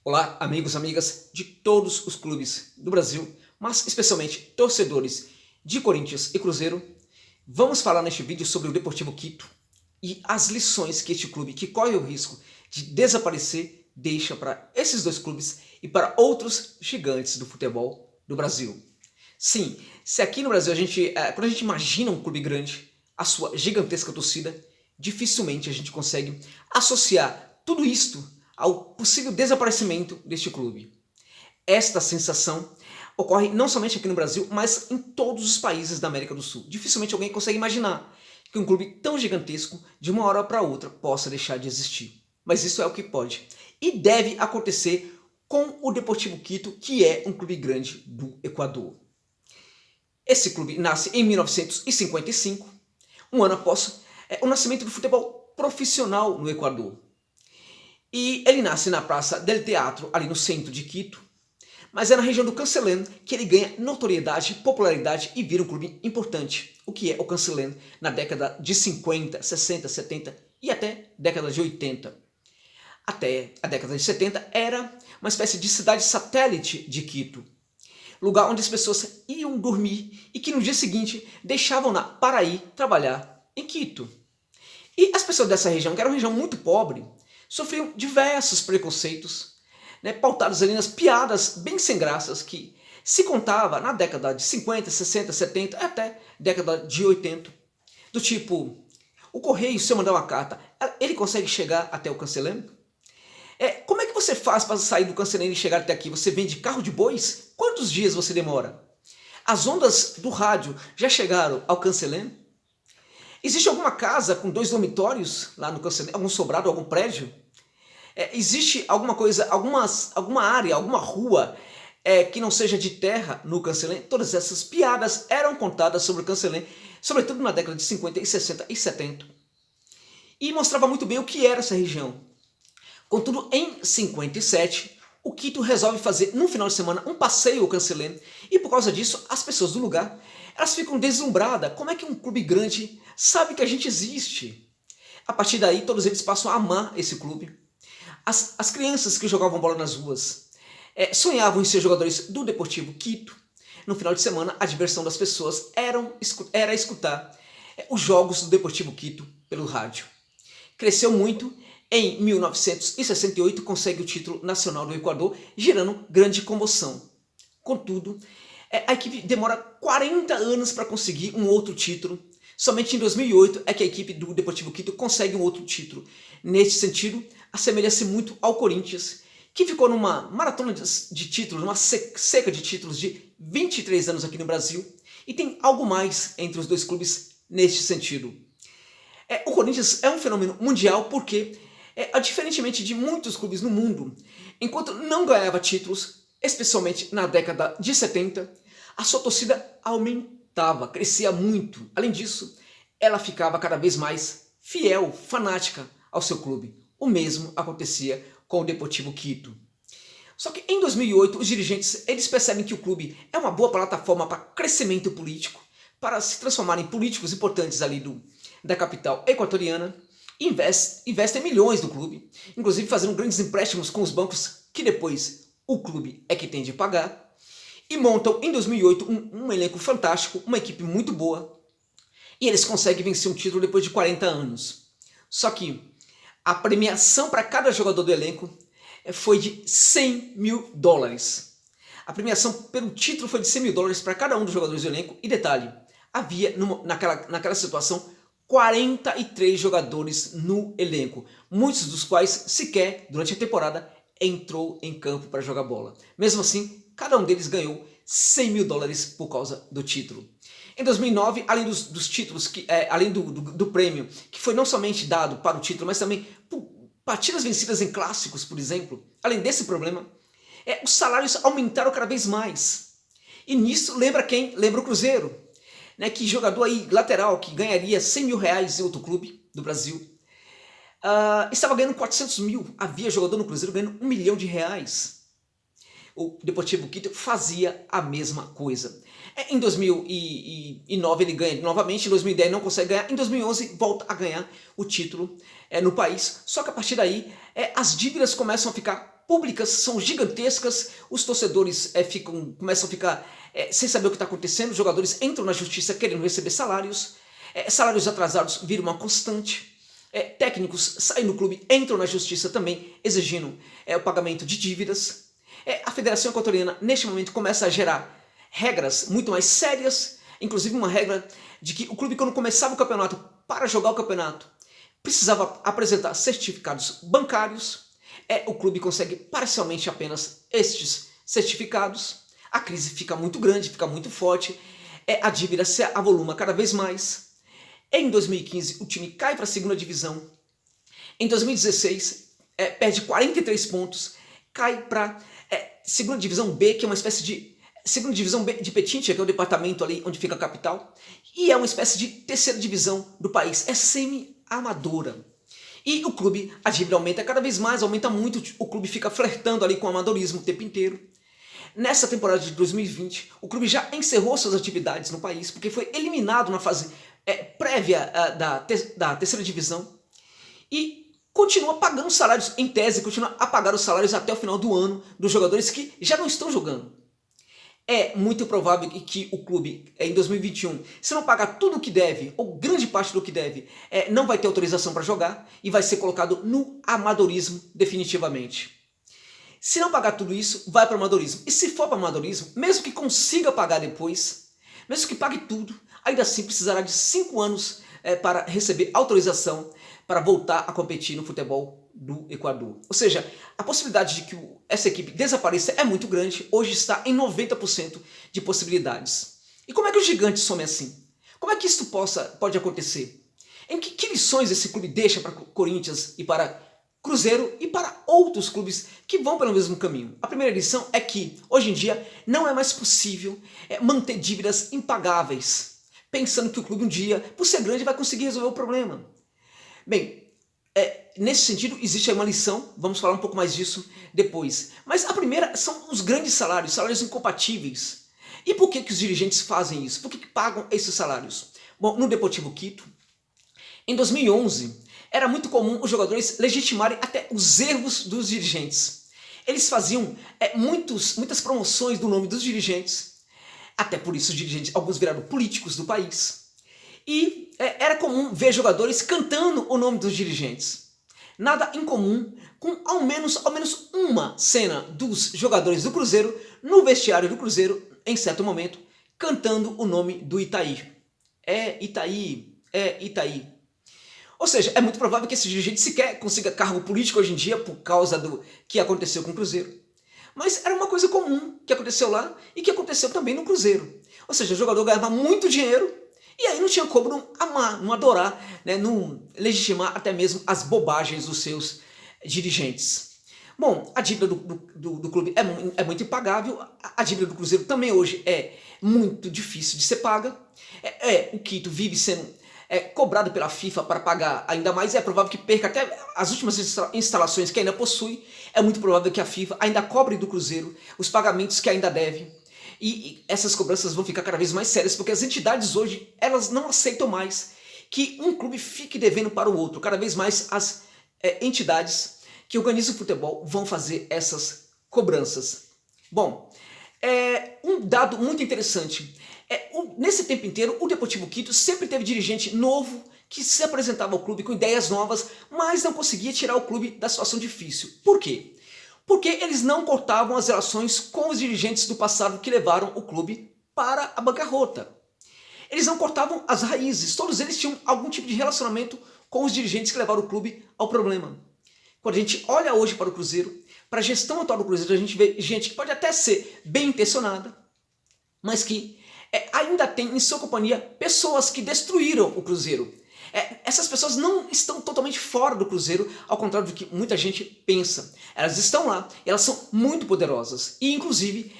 Olá, amigos, amigas de todos os clubes do Brasil, mas especialmente torcedores de Corinthians e Cruzeiro. Vamos falar neste vídeo sobre o Deportivo Quito e as lições que este clube, que corre o risco de desaparecer, deixa para esses dois clubes e para outros gigantes do futebol do Brasil. Sim, se aqui no Brasil quando a gente imagina um clube grande, a sua gigantesca torcida, dificilmente a gente consegue associar tudo isto ao possível desaparecimento deste clube. Esta sensação ocorre não somente aqui no Brasil, mas em todos os países da América do Sul. Dificilmente alguém consegue imaginar que um clube tão gigantesco, de uma hora para outra, possa deixar de existir. Mas isso é o que pode e deve acontecer com o Deportivo Quito, que é um clube grande do Equador. Esse clube nasce em 1955, um ano após o nascimento do futebol profissional no Equador. E ele nasce na Praça del Teatro, ali no centro de Quito, mas é na região do Cancelén que ele ganha notoriedade, popularidade e vira um clube importante. O que é o Cancelén na década de 50, 60, 70 e até década de 80. Até a década de 70 era uma espécie de cidade satélite de Quito, lugar onde as pessoas iam dormir e que no dia seguinte deixavam para ir trabalhar em Quito. E as pessoas dessa região, que era uma região muito pobre, sofriam diversos preconceitos, pautados ali nas piadas bem sem graças que se contava na década de 50, 60, 70 até década de 80. Do tipo, o correio, se eu mandar uma carta, ele consegue chegar até o Cancelém? Como é que você faz para sair do Cancelém e chegar até aqui? Você vem de carro de bois? Quantos dias você demora? As ondas do rádio já chegaram ao Cancelém? Existe alguma casa com 2 dormitórios lá no Cancelém? Algum sobrado, algum prédio? Existe alguma coisa, alguma área, alguma rua que não seja de terra no Cancelém? Todas essas piadas eram contadas sobre o Cancelém, sobretudo na década de 50 e 60 e 70. E mostrava muito bem o que era essa região. Contudo, em 57, o Quito resolve fazer, num final de semana, um passeio ao Cancelém. E por causa disso, as pessoas do lugar, elas ficam deslumbradas. Como é que um clube grande sabe que a gente existe? A partir daí, todos eles passam a amar esse clube. As crianças que jogavam bola nas ruas sonhavam em ser jogadores do Deportivo Quito. No final de semana, a diversão das pessoas era escutar os jogos do Deportivo Quito pelo rádio. Cresceu muito. Em 1968, consegue o título nacional do Equador, gerando grande comoção. Contudo, a equipe demora 40 anos para conseguir um outro título. Somente em 2008 é que a equipe do Deportivo Quito consegue um outro título. Neste sentido, assemelha-se muito ao Corinthians, que ficou numa maratona de títulos, numa seca de títulos de 23 anos aqui no Brasil, e tem algo mais entre os dois clubes neste sentido. O Corinthians é um fenômeno mundial porque, diferentemente de muitos clubes no mundo, enquanto não ganhava títulos, especialmente na década de 70, a sua torcida aumentava, crescia muito. Além disso, ela ficava cada vez mais fiel, fanática ao seu clube. O mesmo acontecia com o Deportivo Quito. Só que em 2008, os dirigentes eles percebem que o clube é uma boa plataforma para crescimento político, para se transformar em políticos importantes ali da capital equatoriana, e investem milhões no clube, inclusive fazendo grandes empréstimos com os bancos que depois o clube é que tem de pagar, e montam em 2008 um elenco fantástico, uma equipe muito boa, e eles conseguem vencer um título depois de 40 anos. Só que a premiação para cada jogador do elenco foi de $100 mil. A premiação pelo título foi de $100 mil para cada um dos jogadores do elenco. E detalhe, havia naquela situação 43 jogadores no elenco, muitos dos quais sequer, durante a temporada, entrou em campo para jogar bola. Mesmo assim, cada um deles ganhou $100 mil por causa do título. Em 2009, além dos títulos, além do prêmio, que foi não somente dado para o título, mas também por partidas vencidas em clássicos, por exemplo, além desse problema, os salários aumentaram cada vez mais. E nisso, lembra quem? Lembra o Cruzeiro, que jogador aí lateral que ganharia $100 mil em outro clube do Brasil, estava ganhando 400 mil. Havia jogador no Cruzeiro ganhando R$1 milhão. O Deportivo Quito fazia a mesma coisa. Em 2009 ele ganha novamente, em 2010 não consegue ganhar, em 2011 volta a ganhar o título no país. Só que a partir daí as dívidas começam a ficar públicas são gigantescas, os torcedores começam a ficar sem saber o que está acontecendo, os jogadores entram na justiça querendo receber salários, salários atrasados viram uma constante, técnicos saem do clube, entram na justiça também exigindo o pagamento de dívidas. A Federação Equatoriana neste momento começa a gerar regras muito mais sérias, inclusive uma regra de que o clube, quando começava o campeonato, para jogar o campeonato, precisava apresentar certificados bancários. O clube consegue parcialmente apenas estes certificados. A crise fica muito grande, fica muito forte, a dívida se avoluma cada vez mais. Em 2015, o time cai para a segunda divisão. Em 2016, perde 43 pontos, cai para segunda divisão B, que é uma espécie de segunda divisão B de Petintia, que é o departamento ali onde fica a capital, e é uma espécie de terceira divisão do país, é semi-amadora. E o clube, a dívida aumenta cada vez mais, aumenta muito, o clube fica flertando ali com o amadorismo o tempo inteiro. Nessa temporada de 2020, o clube já encerrou suas atividades no país, porque foi eliminado na fase prévia da terceira divisão, e continua pagando salários, em tese, continua a pagar os salários até o final do ano dos jogadores que já não estão jogando. É muito provável que o clube, em 2021, se não pagar tudo o que deve, ou grande parte do que deve, não vai ter autorização para jogar e vai ser colocado no amadorismo definitivamente. Se não pagar tudo isso, vai para o amadorismo. E se for para o amadorismo, mesmo que consiga pagar depois, mesmo que pague tudo, ainda assim precisará de 5 anos para receber autorização para voltar a competir no futebol do Equador. Ou seja, a possibilidade de que essa equipe desapareça é muito grande, hoje está em 90% de possibilidades. E como é que os gigantes somem assim? Como é que isso pode acontecer? Em que lições esse clube deixa para Corinthians e para Cruzeiro e para outros clubes que vão pelo mesmo caminho? A primeira lição é que, hoje em dia, não é mais possível manter dívidas impagáveis, pensando que o clube um dia, por ser grande, vai conseguir resolver o problema. Bem, nesse sentido, existe aí uma lição, vamos falar um pouco mais disso depois. Mas a primeira são os grandes salários, salários incompatíveis. E por que os dirigentes fazem isso? Por que pagam esses salários? Bom, no Deportivo Quito, em 2011, era muito comum os jogadores legitimarem até os erros dos dirigentes. Eles faziam muitas promoções do nome dos dirigentes, até por isso os dirigentes, alguns viraram políticos do país. E era comum ver jogadores cantando o nome dos dirigentes. Nada incomum com ao menos uma cena dos jogadores do Cruzeiro no vestiário do Cruzeiro, em certo momento, cantando o nome do Itaí. Itaí. Ou seja, é muito provável que esse dirigente sequer consiga cargo político hoje em dia por causa do que aconteceu com o Cruzeiro. Mas era uma coisa comum que aconteceu lá e que aconteceu também no Cruzeiro. Ou seja, o jogador ganhava muito dinheiro e aí não tinha como não amar, não adorar, não legitimar até mesmo as bobagens dos seus dirigentes. Bom, a dívida do clube é muito impagável, a dívida do Cruzeiro também hoje é muito difícil de ser paga. O Quito vive sendo cobrado pela FIFA para pagar ainda mais, é provável que perca até as últimas instalações que ainda possui, é muito provável que a FIFA ainda cobre do Cruzeiro os pagamentos que ainda deve, e essas cobranças vão ficar cada vez mais sérias, porque as entidades hoje, elas não aceitam mais que um clube fique devendo para o outro, cada vez mais as entidades que organizam o futebol vão fazer essas cobranças. Bom, um dado muito interessante, nesse tempo inteiro, o Deportivo Quito sempre teve dirigente novo que se apresentava ao clube com ideias novas, mas não conseguia tirar o clube da situação difícil. Por quê? Porque eles não cortavam as relações com os dirigentes do passado que levaram o clube para a bancarrota. Eles não cortavam as raízes, todos eles tinham algum tipo de relacionamento com os dirigentes que levaram o clube ao problema. Quando a gente olha hoje para o Cruzeiro, para a gestão atual do Cruzeiro, a gente vê gente que pode até ser bem intencionada, mas que ainda tem em sua companhia pessoas que destruíram o Cruzeiro. Essas pessoas não estão totalmente fora do Cruzeiro, ao contrário do que muita gente pensa. Elas estão lá, elas são muito poderosas. E, inclusive,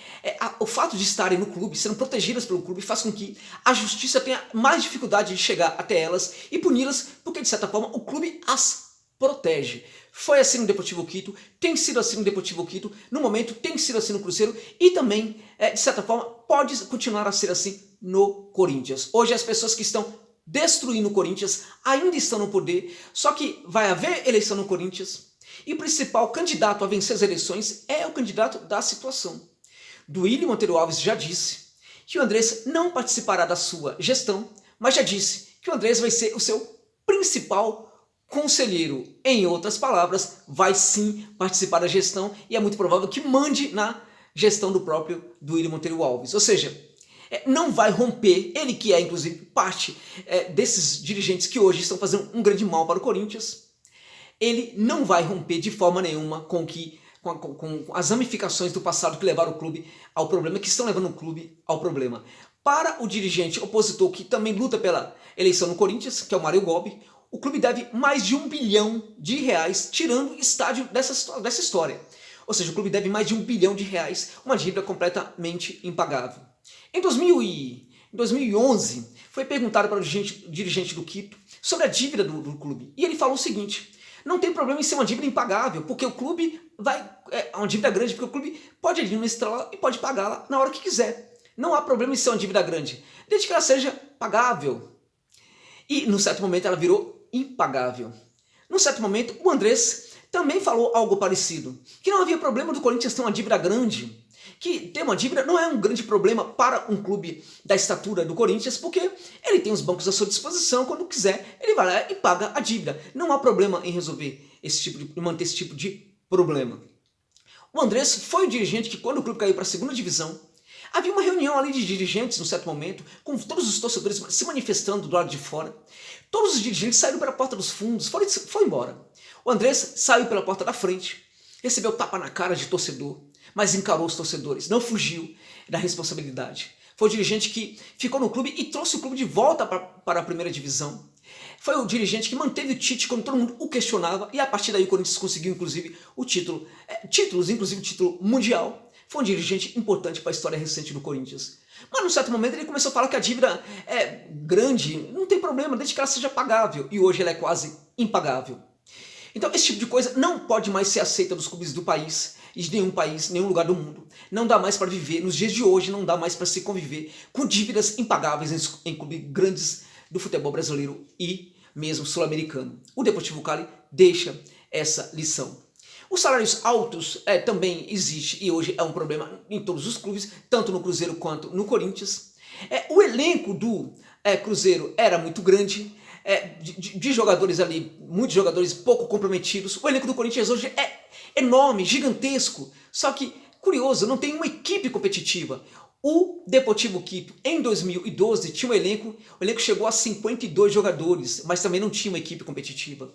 o fato de estarem no clube, sendo protegidas pelo clube, faz com que a justiça tenha mais dificuldade de chegar até elas e puni-las, porque, de certa forma, o clube as protege. Foi assim no Deportivo Quito, tem sido assim no Deportivo Quito, no momento tem sido assim no Cruzeiro e também, de certa forma, pode continuar a ser assim no Corinthians. Hoje as pessoas que estão destruindo o Corinthians ainda estão no poder, só que vai haver eleição no Corinthians E o principal candidato a vencer as eleições é o candidato da situação. Duílio Monteiro Alves já disse que o Andrés não participará da sua gestão, mas já disse que o Andrés vai ser o seu principal conselheiro. Em outras palavras, vai sim participar da gestão e é muito provável que mande na gestão do próprio Duílio Monteiro Alves. Ou seja, não vai romper, ele que é inclusive parte desses dirigentes que hoje estão fazendo um grande mal para o Corinthians, ele não vai romper de forma nenhuma com as ramificações do passado que levaram o clube ao problema, que estão levando o clube ao problema. Para o dirigente opositor que também luta pela eleição no Corinthians, que é o Mário Gobi, o clube deve mais de R$1 bilhão, tirando o estádio dessa história. Ou seja, o clube deve mais de R$1 bilhão, uma dívida completamente impagável. Em 2011, foi perguntado para o dirigente do Quito sobre a dívida do clube. E ele falou o seguinte: não tem problema em ser uma dívida impagável, porque o clube é uma dívida grande, porque o clube pode administrá-la e pode pagá-la na hora que quiser. Não há problema em ser uma dívida grande, desde que ela seja pagável. E, num certo momento, ela virou impagável. Num certo momento, o Andrés também falou algo parecido, que não havia problema do Corinthians ter uma dívida grande, que ter uma dívida não é um grande problema para um clube da estatura do Corinthians, porque ele tem os bancos à sua disposição, quando quiser ele vai lá e paga a dívida. Não há problema em resolver manter esse tipo de problema. O Andrés foi o dirigente que, quando o clube caiu para a segunda divisão, havia uma reunião ali de dirigentes, num certo momento, com todos os torcedores se manifestando do lado de fora. Todos os dirigentes saíram pela porta dos fundos, foram embora. O Andrés saiu pela porta da frente, recebeu tapa na cara de torcedor, mas encarou os torcedores, não fugiu da responsabilidade. Foi o dirigente que ficou no clube e trouxe o clube de volta para a primeira divisão. Foi o dirigente que manteve o Tite quando todo mundo o questionava, e a partir daí o Corinthians conseguiu inclusive o título, inclusive o título mundial. Foi um dirigente importante para a história recente do Corinthians. Mas num certo momento ele começou a falar que a dívida é grande, não tem problema, desde que ela seja pagável, e hoje ela é quase impagável. Então esse tipo de coisa não pode mais ser aceita dos clubes do país, e de nenhum país, nenhum lugar do mundo. Não dá mais para viver, nos dias de hoje não dá mais para se conviver com dívidas impagáveis em clubes grandes do futebol brasileiro e mesmo sul-americano. O Deportivo Cali deixa essa lição. Os salários altos também existe e hoje é um problema em todos os clubes, tanto no Cruzeiro quanto no Corinthians. O elenco do Cruzeiro era muito grande, de jogadores ali, muitos jogadores pouco comprometidos. O elenco do Corinthians hoje é enorme, gigantesco, só que, curioso, não tem uma equipe competitiva. O Deportivo Quito, em 2012, tinha o elenco chegou a 52 jogadores, mas também não tinha uma equipe competitiva.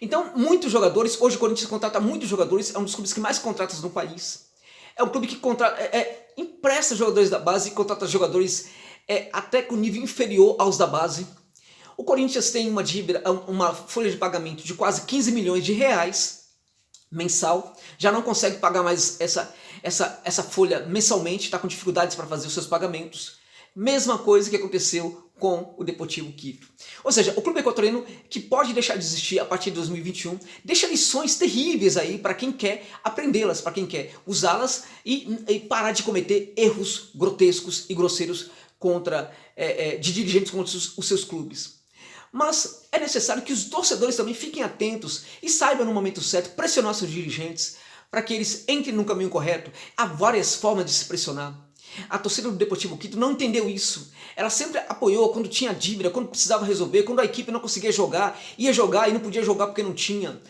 Então, muitos jogadores, hoje o Corinthians contrata muitos jogadores, é um dos clubes que mais contrata no país. É um clube que empresta jogadores da base e contrata jogadores até com nível inferior aos da base. O Corinthians tem uma dívida, uma folha de pagamento de quase 15 milhões de reais mensal, já não consegue pagar mais essa folha mensalmente, está com dificuldades para fazer os seus pagamentos. Mesma coisa que aconteceu com o Deportivo Quito. Ou seja, o clube equatoriano, que pode deixar de existir a partir de 2021, deixa lições terríveis aí para quem quer aprendê-las, para quem quer usá-las e parar de cometer erros grotescos e grosseiros de dirigentes contra os seus clubes. Mas é necessário que os torcedores também fiquem atentos e saibam no momento certo pressionar seus dirigentes para que eles entrem no caminho correto. Há várias formas de se pressionar. A torcida do Deportivo Quito não entendeu isso. Ela sempre apoiou quando tinha dívida, quando precisava resolver, quando a equipe não conseguia jogar, ia jogar e não podia jogar porque não tinha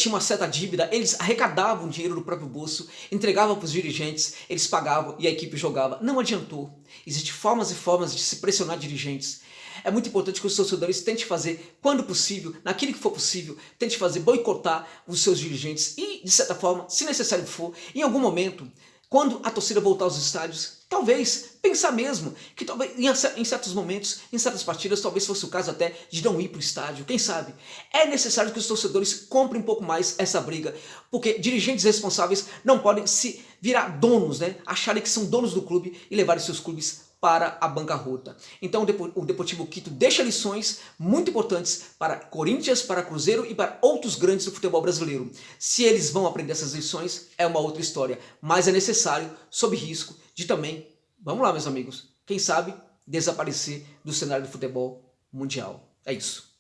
uma certa dívida. Eles arrecadavam dinheiro do próprio bolso, entregavam para os dirigentes, eles pagavam e a equipe jogava. Não adiantou. Existem formas e formas de se pressionar dirigentes. É muito importante que os torcedores tentem fazer, quando possível, naquilo que for possível, tente fazer, boicotar os seus dirigentes e, de certa forma, se necessário for, em algum momento, quando a torcida voltar aos estádios, talvez pensar mesmo que talvez em certos momentos, em certas partidas, talvez fosse o caso até de não ir para o estádio, quem sabe? É necessário que os torcedores comprem um pouco mais essa briga, porque dirigentes responsáveis não podem se virar donos, acharem que são donos do clube e levarem seus clubes para a bancarrota. Então o Deportivo Quito deixa lições muito importantes para Corinthians, para Cruzeiro e para outros grandes do futebol brasileiro. Se eles vão aprender essas lições, é uma outra história, mas é necessário, sob risco de também, vamos lá meus amigos, quem sabe desaparecer do cenário do futebol mundial. É isso.